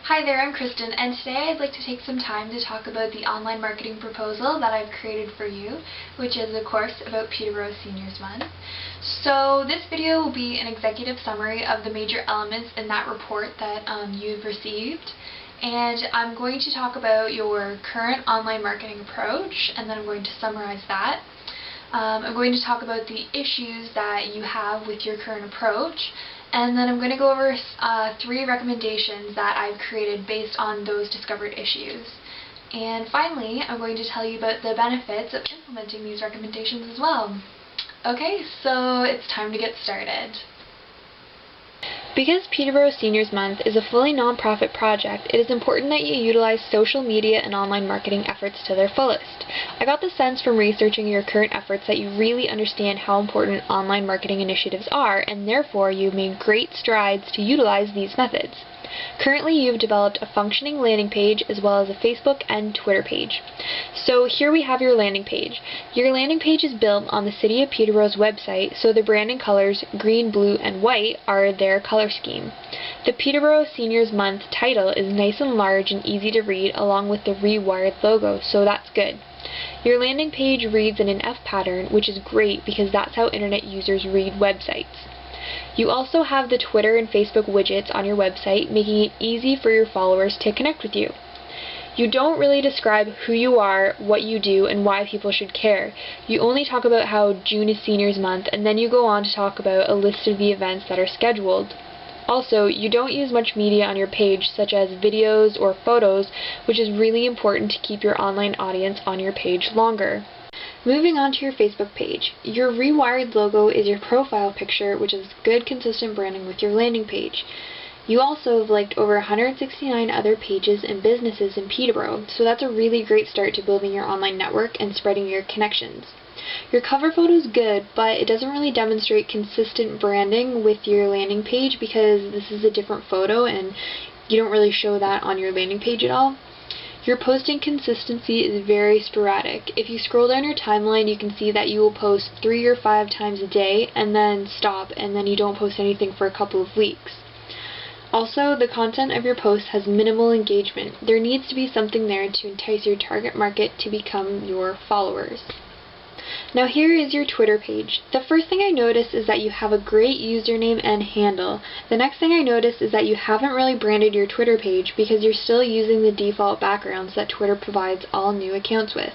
Hi there, I'm Kristen, and today I'd like to take some time to talk about the online marketing proposal that I've created for you, which is a course about Peterborough Seniors Month. So this video will be an executive summary of the major elements in that report that you've received, and I'm going to talk about your current online marketing approach, and then I'm going to summarize that. I'm going to talk about the issues that you have with your current approach, and then I'm going to go over 3 recommendations that I've created based on those discovered issues. And finally, I'm going to tell you about the benefits of implementing these recommendations as well. Okay, so it's time to get started. Because Peterborough Seniors Month is a fully non-profit project, it is important that you utilize social media and online marketing efforts to their fullest. I got the sense from researching your current efforts that you really understand how important online marketing initiatives are, and therefore you've made great strides to utilize these methods. Currently, you've developed a functioning landing page as well as a Facebook and Twitter page. So here we have your landing page. Your landing page is built on the City of Peterborough's website, so the branding colors green, blue, and white are their color scheme. The Peterborough Seniors Month title is nice and large and easy to read, along with the Rewired logo, so that's good. Your landing page reads in an F pattern, which is great because that's how internet users read websites. You also have the Twitter and Facebook widgets on your website, making it easy for your followers to connect with you. You don't really describe who you are, what you do, and why people should care. You only talk about how June is Seniors Month, and then you go on to talk about a list of the events that are scheduled. Also, you don't use much media on your page, such as videos or photos, which is really important to keep your online audience on your page longer. Moving on to your Facebook page, your Rewired logo is your profile picture, which is good consistent branding with your landing page. You also have liked over 169 other pages and businesses in Peterborough, so that's a really great start to building your online network and spreading your connections. Your cover photo is good, but it doesn't really demonstrate consistent branding with your landing page because this is a different photo and you don't really show that on your landing page at all. Your posting consistency is very sporadic. If you scroll down your timeline, you can see that you will post 3 or 5 times a day and then stop, and then you don't post anything for a couple of weeks. Also, the content of your post has minimal engagement. There needs to be something there to entice your target market to become your followers. Now here is your Twitter page. The first thing I noticed is that you have a great username and handle. The next thing I noticed is that you haven't really branded your Twitter page because you're still using the default backgrounds that Twitter provides all new accounts with.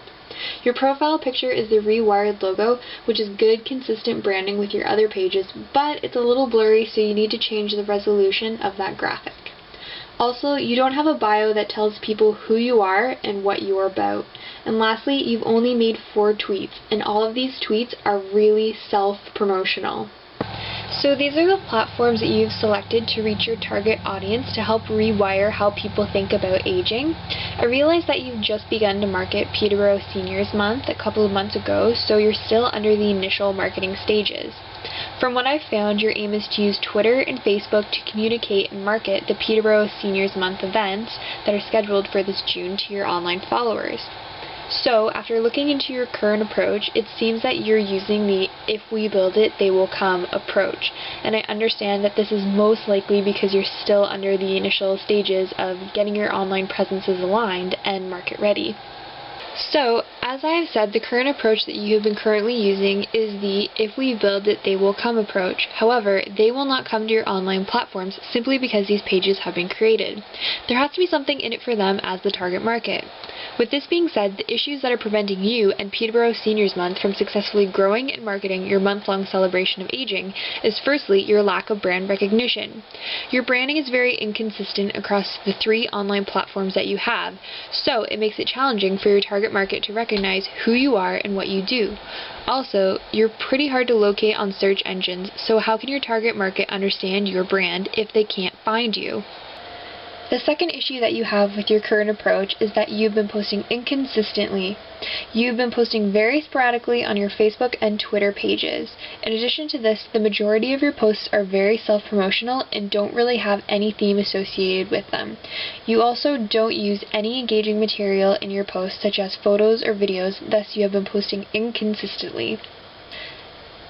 Your profile picture is the Rewired logo, which is good consistent branding with your other pages, but it's a little blurry, so you need to change the resolution of that graphic. Also, you don't have a bio that tells people who you are and what you're about. And lastly, you've only made 4 tweets, and all of these tweets are really self-promotional. So these are the platforms that you've selected to reach your target audience to help rewire how people think about aging. I realize that you've just begun to market Peterborough Seniors Month a couple of months ago, so you're still under the initial marketing stages. From what I've found, your aim is to use Twitter and Facebook to communicate and market the Peterborough Seniors Month events that are scheduled for this June to your online followers. So, after looking into your current approach, it seems that you're using the "if we build it, they will come" approach, and I understand that this is most likely because you're still under the initial stages of getting your online presences aligned and market ready. So, as I have said, the current approach that you have been currently using is the "if we build it, they will come" approach. However, they will not come to your online platforms simply because these pages have been created. There has to be something in it for them as the target market. With this being said, the issues that are preventing you and Peterborough Seniors Month from successfully growing and marketing your month-long celebration of aging is firstly your lack of brand recognition. Your branding is very inconsistent across the 3 online platforms that you have, so it makes it challenging for your target market to recognize who you are and what you do. Also, you're pretty hard to locate on search engines, so how can your target market understand your brand if they can't find you? The second issue that you have with your current approach is that you've been posting inconsistently. You've been posting very sporadically on your Facebook and Twitter pages. In addition to this, the majority of your posts are very self-promotional and don't really have any theme associated with them. You also don't use any engaging material in your posts, such as photos or videos, thus you have been posting inconsistently.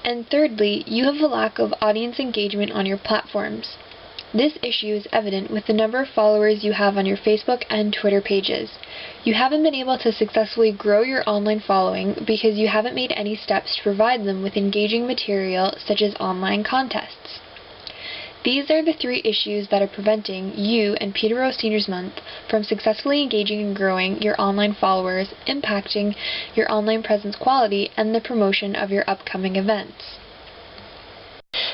And thirdly, you have a lack of audience engagement on your platforms. This issue is evident with the number of followers you have on your Facebook and Twitter pages. You haven't been able to successfully grow your online following because you haven't made any steps to provide them with engaging material such as online contests. These are the 3 issues that are preventing you and Peterborough Seniors Month from successfully engaging and growing your online followers, impacting your online presence quality, and the promotion of your upcoming events.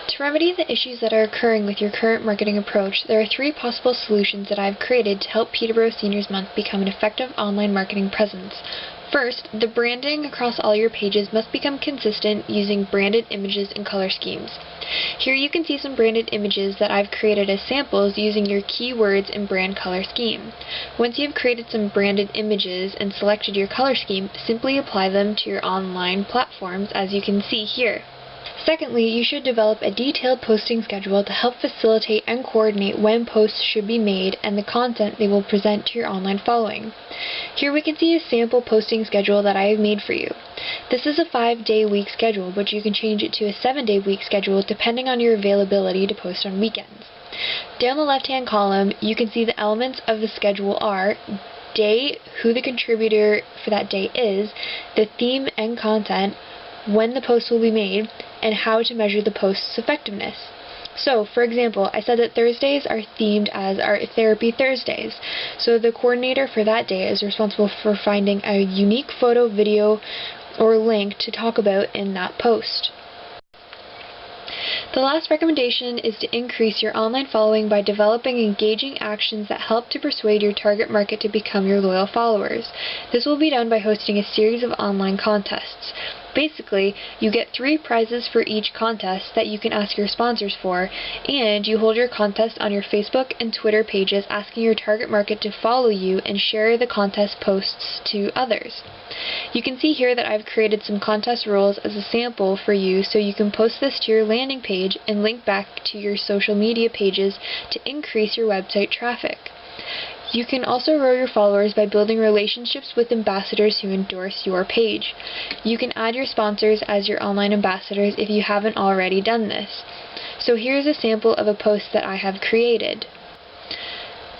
To remedy the issues that are occurring with your current marketing approach, there are 3 possible solutions that I have created to help Peterborough Seniors Month become an effective online marketing presence. First, the branding across all your pages must become consistent using branded images and color schemes. Here you can see some branded images that I've created as samples using your keywords and brand color scheme. Once you've created some branded images and selected your color scheme, simply apply them to your online platforms as you can see here. Secondly, you should develop a detailed posting schedule to help facilitate and coordinate when posts should be made and the content they will present to your online following. Here we can see a sample posting schedule that I have made for you. This is a 5-day week schedule, but you can change it to a 7-day week schedule depending on your availability to post on weekends. Down the left-hand column, you can see the elements of the schedule are day, who the contributor for that day is, the theme and content, when the post will be made, and how to measure the post's effectiveness. So, for example, I said that Thursdays are themed as Art Therapy Thursdays, so the coordinator for that day is responsible for finding a unique photo, video, or link to talk about in that post. The last recommendation is to increase your online following by developing engaging actions that help to persuade your target market to become your loyal followers. This will be done by hosting a series of online contests. Basically, you get 3 prizes for each contest that you can ask your sponsors for, and you hold your contest on your Facebook and Twitter pages asking your target market to follow you and share the contest posts to others. You can see here that I've created some contest rules as a sample for you so you can post this to your landing page and link back to your social media pages to increase your website traffic. You can also grow your followers by building relationships with ambassadors who endorse your page. You can add your sponsors as your online ambassadors if you haven't already done this. So here's a sample of a post that I have created.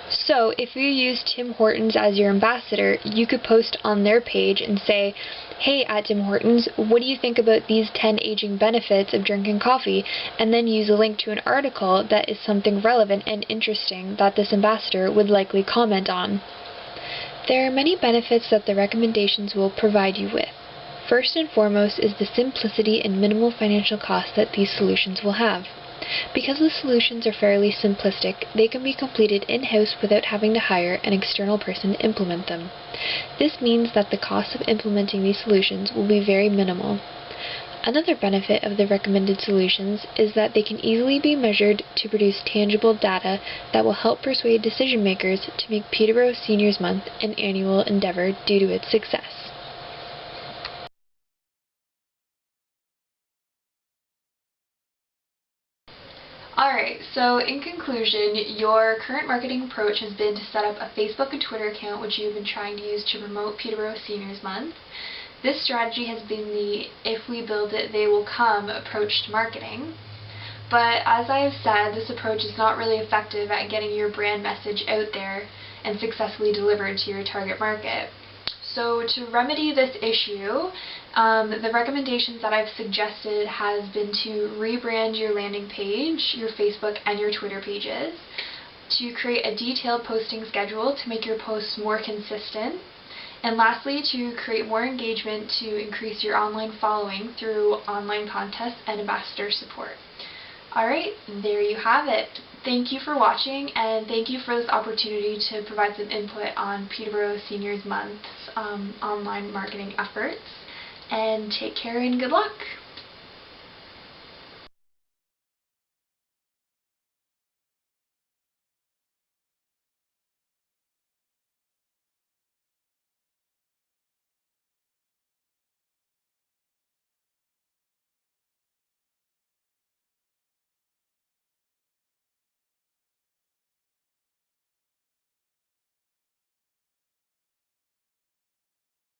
So if you use Tim Hortons as your ambassador, you could post on their page and say, "Hey at Tim Hortons, what do you think about these 10 aging benefits of drinking coffee?" and then use a link to an article that is something relevant and interesting that this ambassador would likely comment on. There are many benefits that the recommendations will provide you with. First and foremost is the simplicity and minimal financial cost that these solutions will have. Because the solutions are fairly simplistic, they can be completed in-house without having to hire an external person to implement them. This means that the cost of implementing these solutions will be very minimal. Another benefit of the recommended solutions is that they can easily be measured to produce tangible data that will help persuade decision makers to make Peterborough Seniors Month an annual endeavor due to its success. Alright, so in conclusion, your current marketing approach has been to set up a Facebook and Twitter account which you've been trying to use to promote Peterborough Seniors Month. This strategy has been the "if we build it, they will come" approach to marketing. But as I have said, this approach is not really effective at getting your brand message out there and successfully delivered to your target market. So to remedy this issue, the recommendations that I've suggested has been to rebrand your landing page, your Facebook and your Twitter pages, to create a detailed posting schedule to make your posts more consistent, and lastly to create more engagement to increase your online following through online contests and ambassador support. Alright, there you have it. Thank you for watching, and thank you for this opportunity to provide some input on Peterborough Seniors Month's online marketing efforts. And take care and good luck!